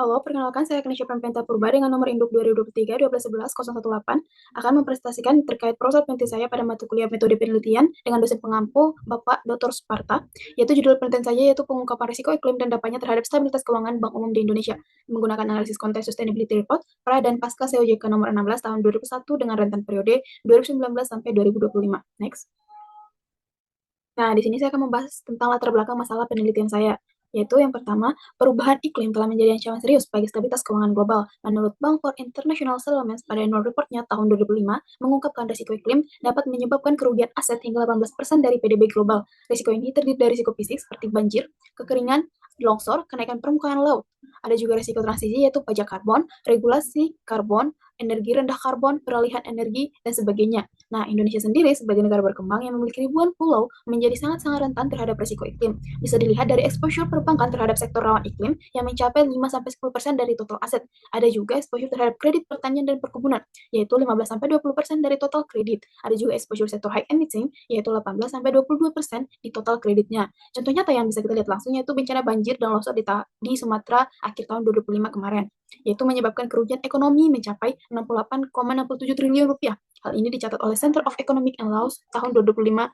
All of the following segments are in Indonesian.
Halo, perkenalkan saya Kanisha Pempenta Purba dengan nomor induk 2023 1211018 akan mempresentasikan terkait proses penelitian saya pada mata kuliah metode penelitian dengan dosen pengampu Bapak Dr. Sparta, yaitu judul penelitian saya yaitu pengungkapan risiko iklim dan dampaknya terhadap stabilitas keuangan bank umum di Indonesia menggunakan analisis konteks sustainability report pra dan pasca COJK nomor 16 tahun 2001 dengan rentan periode 2019 sampai 2025. Next. Nah, di sini saya akan membahas tentang latar belakang masalah penelitian saya, yaitu yang pertama, perubahan iklim telah menjadi ancaman serius bagi stabilitas keuangan global. Menurut Bank for International Settlements pada annual report-nya tahun 2005, mengungkapkan risiko iklim dapat menyebabkan kerugian aset hingga 18% dari PDB global. Risiko ini terdiri dari risiko fisik seperti banjir, kekeringan, longsor, kenaikan permukaan laut. Ada juga risiko transisi yaitu pajak karbon, regulasi karbon, energi rendah karbon, peralihan energi, dan sebagainya. Nah, Indonesia sendiri sebagai negara berkembang yang memiliki ribuan pulau menjadi sangat-sangat rentan terhadap risiko iklim. Bisa dilihat dari exposure perbankan terhadap sektor rawan iklim yang mencapai 5-10% dari total aset. Ada juga exposure terhadap kredit pertanian dan perkebunan, yaitu 15-20% dari total kredit. Ada juga exposure sektor high emitting, yaitu 18-22% di total kreditnya. Contoh nyata yang bisa kita lihat langsung yaitu bencana banjir dan longsor di Sumatera akhir tahun 2005 kemarin, yaitu menyebabkan kerugian ekonomi mencapai 68,67 triliun rupiah. Hal ini dicatat oleh Center of Economic and Laws tahun 2005.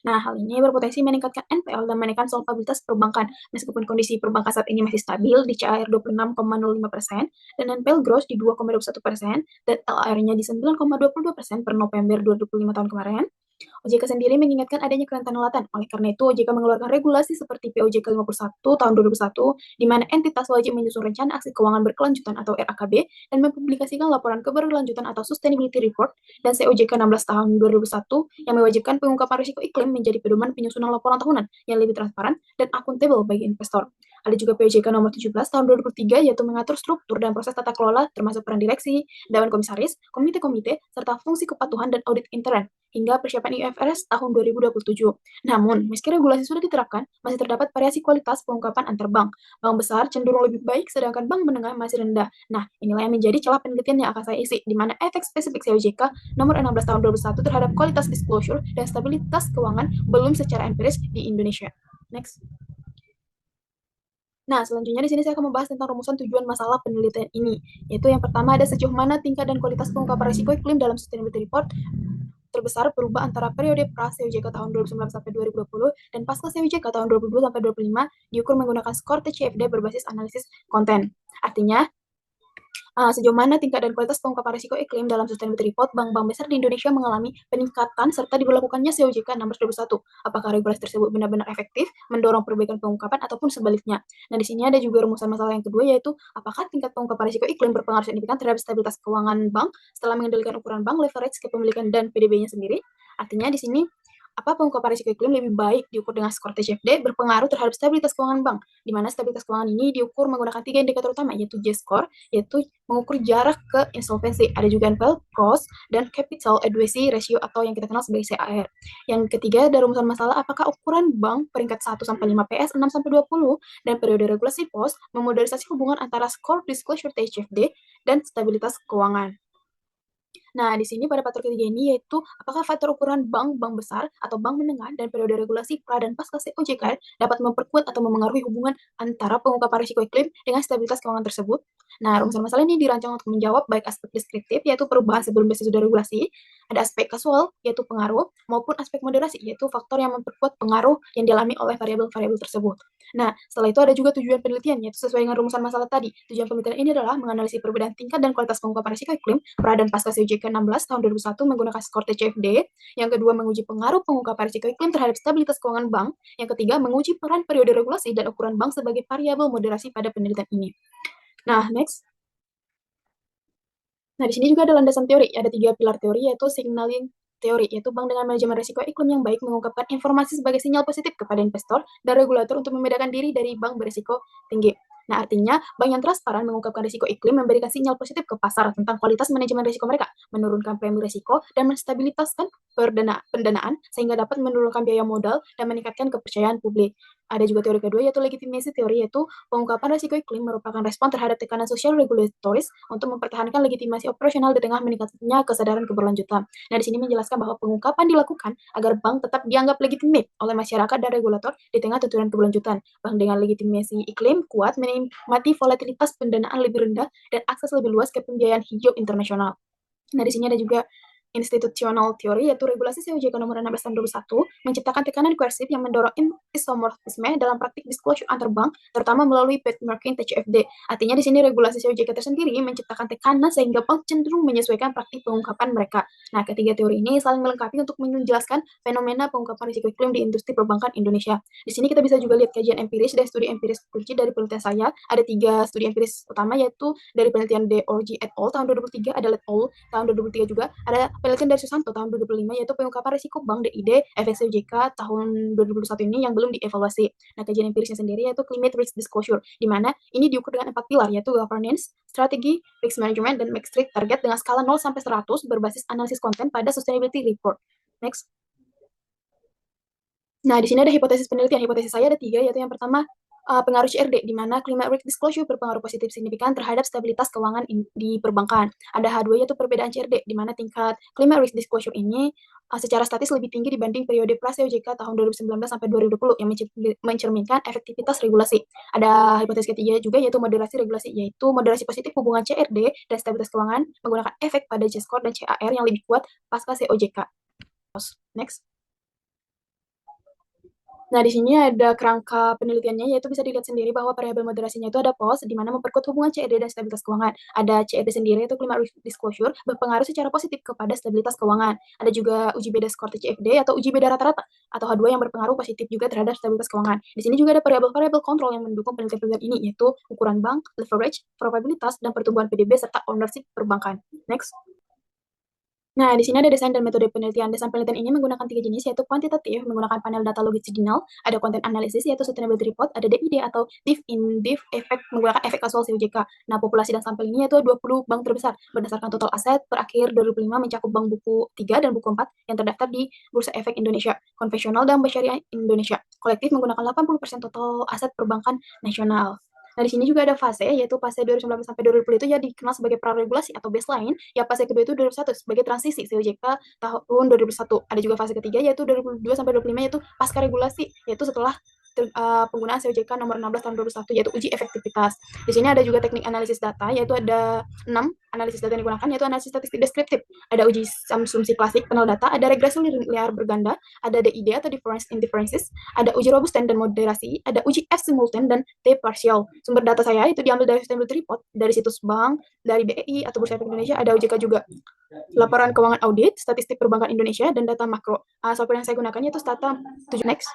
Nah, hal ini berpotensi meningkatkan NPL dan menaikkan solvabilitas perbankan. Meskipun kondisi perbankan saat ini masih stabil di CAR 26,05% dan NPL gross di 2,21% dan LAR-nya di 9,22% per November 2005 tahun kemarin, OJK sendiri mengingatkan adanya kerentanatan. Oleh karena itu, OJK mengeluarkan regulasi seperti POJK 51 tahun 2001, di mana entitas wajib menyusun rencana aksi keuangan berkelanjutan atau RAKB dan mempublikasikan laporan keberlanjutan atau sustainability report, dan COJK 16 tahun 2001 yang mewajibkan pengungkapan risiko iklim menjadi pedoman penyusunan laporan tahunan yang lebih transparan dan akuntabel bagi investor. Ada juga POJK nomor 17 tahun 2003 yaitu mengatur struktur dan proses tata kelola termasuk peran direksi, dewan komisaris, komite-komite, serta fungsi kepatuhan dan audit intern hingga persiapan IFRS tahun 2027. Namun, meski regulasi sudah diterapkan, masih terdapat variasi kualitas pengungkapan antar bank. Bank besar cenderung lebih baik, sedangkan bank menengah masih rendah. Nah, inilah yang menjadi celah penelitian yang akan saya isi, di mana efek spesifik COJK nomor 16 tahun 2001 terhadap kualitas disclosure dan stabilitas keuangan belum secara empiris di Indonesia. Next. Nah, selanjutnya di sini saya akan membahas tentang rumusan tujuan masalah penelitian ini, yaitu yang pertama ada sejauh mana tingkat dan kualitas pengungkapan risiko iklim dalam sustainability report terbesar berubah antara periode pra COJK tahun 2019 sampai 2020 dan pasca COJK tahun 2020 sampai 2025 diukur menggunakan skor TCFD berbasis analisis konten. Artinya, sejauh mana tingkat dan kualitas pengungkapan risiko iklim dalam sustainability report bank-bank besar di Indonesia mengalami peningkatan serta diberlakukannya COJK 1621. Apakah regulasi tersebut benar-benar efektif mendorong perbaikan pengungkapan ataupun sebaliknya. Nah, di sini ada juga rumusan masalah yang kedua yaitu apakah tingkat pengungkapan risiko iklim berpengaruh signifikan terhadap stabilitas keuangan bank setelah mengendalikan ukuran bank, leverage, kepemilikan dan PDB-nya sendiri. Artinya di sini apa pengungkapan risiko iklim lebih baik diukur dengan skor TCFD berpengaruh terhadap stabilitas keuangan bank, di mana stabilitas keuangan ini diukur menggunakan 3 indikator utama, yaitu J-score, yaitu mengukur jarak ke insolvensi. Ada juga NPL, cost, dan capital adequacy ratio atau yang kita kenal sebagai CAR. Yang ketiga, ada rumusan masalah apakah ukuran bank peringkat 1-5 PS, 6-20, dan periode regulasi pos memodernisasi hubungan antara skor disclosure TCFD dan stabilitas keuangan. Nah, di sini pada faktor ketiga ini yaitu apakah faktor ukuran bank besar atau bank menengah dan periode regulasi pra dan pasca OJK dapat memperkuat atau memengaruhi hubungan antara pengungkapan risiko iklim dengan stabilitas keuangan tersebut. Nah, rumusan masalah ini dirancang untuk menjawab baik aspek deskriptif yaitu perubahan sebelum dan sesudah regulasi, ada aspek kasual yaitu pengaruh, maupun aspek moderasi yaitu faktor yang memperkuat pengaruh yang dialami oleh variabel-variabel tersebut. Nah, setelah itu ada juga tujuan penelitian, yaitu sesuai dengan rumusan masalah tadi. Tujuan penelitian ini adalah menganalisis perbedaan tingkat dan kualitas pengungkapan risiko iklim pra dan pasca COJK 16 tahun 2001 menggunakan skor TCFD. Yang kedua, menguji pengaruh pengungkapan risiko iklim terhadap stabilitas keuangan bank. Yang ketiga, menguji peran periode regulasi dan ukuran bank sebagai variabel moderasi pada penelitian ini. Nah, next. Nah, di sini juga ada landasan teori. Ada 3 pilar teori, yaitu signaling teori, yaitu bank dengan manajemen risiko iklim yang baik mengungkapkan informasi sebagai sinyal positif kepada investor dan regulator untuk membedakan diri dari bank berisiko tinggi. Nah, artinya bank yang transparan mengungkapkan risiko iklim memberikan sinyal positif ke pasar tentang kualitas manajemen risiko mereka, menurunkan premi risiko, dan menstabilitaskan pendanaan sehingga dapat menurunkan biaya modal dan meningkatkan kepercayaan publik. Ada juga teori kedua yaitu legitimasi teori, yaitu pengungkapan risiko iklim merupakan respon terhadap tekanan sosial regulatoris untuk mempertahankan legitimasi operasional di tengah meningkatnya kesadaran keberlanjutan. Nah, di sini menjelaskan bahwa pengungkapan dilakukan agar bank tetap dianggap legitimate oleh masyarakat dan regulator di tengah tuntunan keberlanjutan. Bank dengan legitimasi iklim kuat menikmati volatilitas pendanaan lebih rendah dan akses lebih luas ke pembiayaan hijau internasional. Nah, di sini ada juga institutional theory, yaitu regulasi COJK nomor 16 tahun 2001, menciptakan tekanan koersif yang mendorong isomorfisme dalam praktik disclosure antar bank, terutama melalui benchmarking TCFD. Artinya di sini regulasi COJK tersendiri menciptakan tekanan sehingga bank cenderung menyesuaikan praktik pengungkapan mereka. Nah, ketiga teori ini saling melengkapi untuk menjelaskan fenomena pengungkapan risiko iklim di industri perbankan Indonesia. Di sini kita bisa juga lihat kajian empiris dan studi empiris kunci dari penelitian saya. Ada 3 studi empiris utama, yaitu dari penelitian DORG et al. Tahun 2003, ada let al. Tahun 2003 juga, ada penelitian dari Susanto tahun 2005, yaitu pengungkapan risiko bank DID efek COJK tahun 2021 ini yang belum dievaluasi. Nah, kajian empirisnya sendiri yaitu climate risk disclosure, di mana ini diukur dengan 4 pilar, yaitu governance, strategi, risk management, dan make strict target dengan skala 0 sampai 100 berbasis analisis konten pada sustainability report. Next. Nah, di sini ada hipotesis penelitian. Hipotesis saya ada 3, yaitu yang pertama, pengaruh CRD, di mana climate risk disclosure berpengaruh positif signifikan terhadap stabilitas keuangan di perbankan. Ada H2, yaitu perbedaan CRD, di mana tingkat climate risk disclosure ini secara statis lebih tinggi dibanding periode pra-COJK tahun 2019 sampai 2020 yang mencerminkan efektivitas regulasi. Ada hipotesis ketiga juga, yaitu moderasi regulasi, yaitu moderasi positif hubungan CRD dan stabilitas keuangan menggunakan efek pada J-score dan CAR yang lebih kuat pasca COJK. Next. Nah, di sini ada kerangka penelitiannya, yaitu bisa dilihat sendiri bahwa variabel moderasinya itu ada POS, di mana memperkuat hubungan CED dan stabilitas keuangan. Ada CED sendiri, yaitu climate risk disclosure, berpengaruh secara positif kepada stabilitas keuangan. Ada juga uji beda skor TCFD atau uji beda rata-rata, atau H2 yang berpengaruh positif juga terhadap stabilitas keuangan. Di sini juga ada variabel-variabel kontrol yang mendukung penelitian-penelitian ini, yaitu ukuran bank, leverage, probabilitas, dan pertumbuhan PDB, serta ownership perbankan. Next. Nah, di sini ada desain dan metode penelitian. Desain penelitian ini menggunakan 3 jenis, yaitu kuantitatif, menggunakan panel data longitudinal, ada content analysis, yaitu sustainability report, ada DID atau div in div effect, menggunakan efek kasual COJK. Nah, populasi dan sampel ini yaitu 20 bank terbesar, berdasarkan total aset per akhir 2005 mencakup bank buku 3 dan buku 4 yang terdaftar di Bursa Efek Indonesia, konvensional dan bank syariah Indonesia. Kolektif menggunakan 80% total aset perbankan nasional. Nah, di sini juga ada fase, yaitu fase 2019 sampai 2020 itu ya dikenal sebagai praregulasi atau baseline. Ya, fase kedua itu 2001 sebagai transisi COJK tahun 2001. Ada juga fase ketiga, yaitu 2022 sampai 2025, yaitu pasca regulasi, yaitu setelah penggunaan COJK nomor 16 tahun 2001, yaitu uji efektivitas. Di sini ada juga teknik analisis data, yaitu ada 6 analisis data yang digunakan, yaitu analisis statistik deskriptif, ada uji asumsi klasik penel data, ada regresi linear berganda, ada DID atau difference in differences, ada uji robusten dan moderasi, ada uji F simultan dan T partial. Sumber data saya itu diambil dari sustainability report, dari situs bank, dari BEI atau Bursa Efek Indonesia, ada OJK juga. Laporan keuangan audit, statistik perbankan Indonesia, dan data makro. Software yang saya gunakan yaitu Stata 7 Next.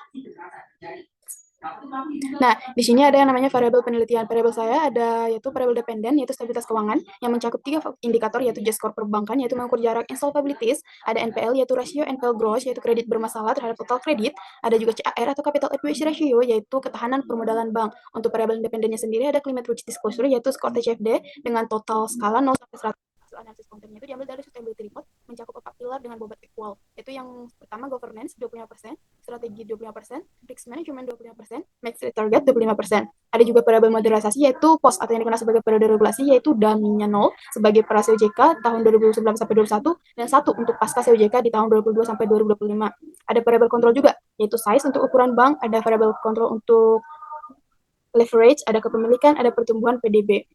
Nah, di sini ada yang namanya variabel penelitian. Variabel saya ada yaitu variabel dependen, yaitu stabilitas keuangan, yang mencakup 3 indikator, yaitu J-score perbankan, yaitu mengukur jarak insolvabilities, ada NPL, yaitu rasio NPL gross, yaitu kredit bermasalah terhadap total kredit, ada juga CAR atau capital adequacy ratio, yaitu ketahanan permodalan bank. Untuk variabel independennya sendiri ada climate risk disclosure, yaitu skor TCFD dengan total skala 0 sampai 100. Analisis kontennya itu diambil dari sustainability report, mencakup 4 pilar dengan bobot equal. Itu yang pertama governance 25%, strategi 25%, risk management 25%, make target 25%. Ada juga variabel moderasi, yaitu POS atau yang dikenal sebagai periode regulasi, yaitu DAM-nya 0 sebagai pra COJK tahun 2019 sampai 2021 dan 1 untuk pasca COJK di tahun 2022 sampai 2025. Ada variabel kontrol juga, yaitu size untuk ukuran bank, ada variabel kontrol untuk leverage, ada kepemilikan, ada pertumbuhan PDB.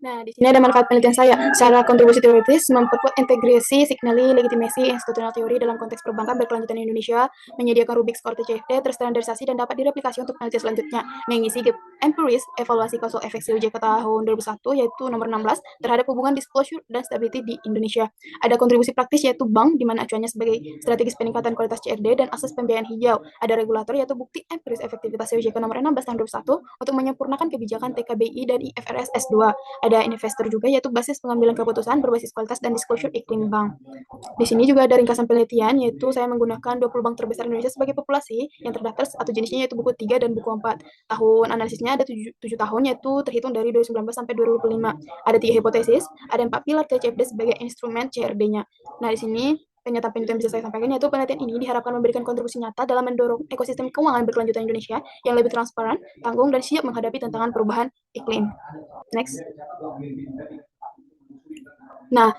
Nah, di sini ada manfaat penelitian saya. Secara kontribusi teoritis, memperkuat integrasi, signali, legitimasi, institutional teori dalam konteks perbankan berkelanjutan di Indonesia, menyediakan Rubik skor TCFD, terstandarisasi, dan dapat direplikasi untuk penelitian selanjutnya. Mengisi gap empiris, evaluasi causal efek COJK tahun 2001, yaitu nomor 16, terhadap hubungan disclosure dan stability di Indonesia. Ada kontribusi praktis, yaitu bank, di mana acuannya sebagai strategis peningkatan kualitas CRD dan akses pembiayaan hijau. Ada regulator, yaitu bukti empiris efektivitas COJK nomor 16 tahun 2001, untuk menyempurnakan kebijakan TKBI dan IFRS S2. Ada investor juga, yaitu basis pengambilan keputusan berbasis kualitas dan disclosure iklim bank. Di sini juga ada ringkasan penelitian, yaitu saya menggunakan 20 bank terbesar Indonesia sebagai populasi yang terdaftar satu jenisnya, yaitu buku 3 dan buku 4. Tahun analisisnya ada 7 tahun, yaitu terhitung dari 2019 sampai 2025. Ada 3 hipotesis, ada 4 pilar TCFD sebagai instrumen CRD-nya. Nah, di sini pernyataan-pernyataan yang bisa saya sampaikan, yaitu penelitian ini diharapkan memberikan kontribusi nyata dalam mendorong ekosistem keuangan berkelanjutan Indonesia yang lebih transparan, tanggung, dan siap menghadapi tantangan perubahan iklim. Next. Nah,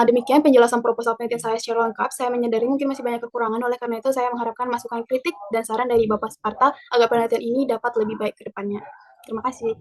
demikian penjelasan proposal penelitian saya secara lengkap. Saya menyadari mungkin masih banyak kekurangan, oleh karena itu saya mengharapkan masukan kritik dan saran dari Bapak Sparta agar penelitian ini dapat lebih baik ke depannya. Terima kasih.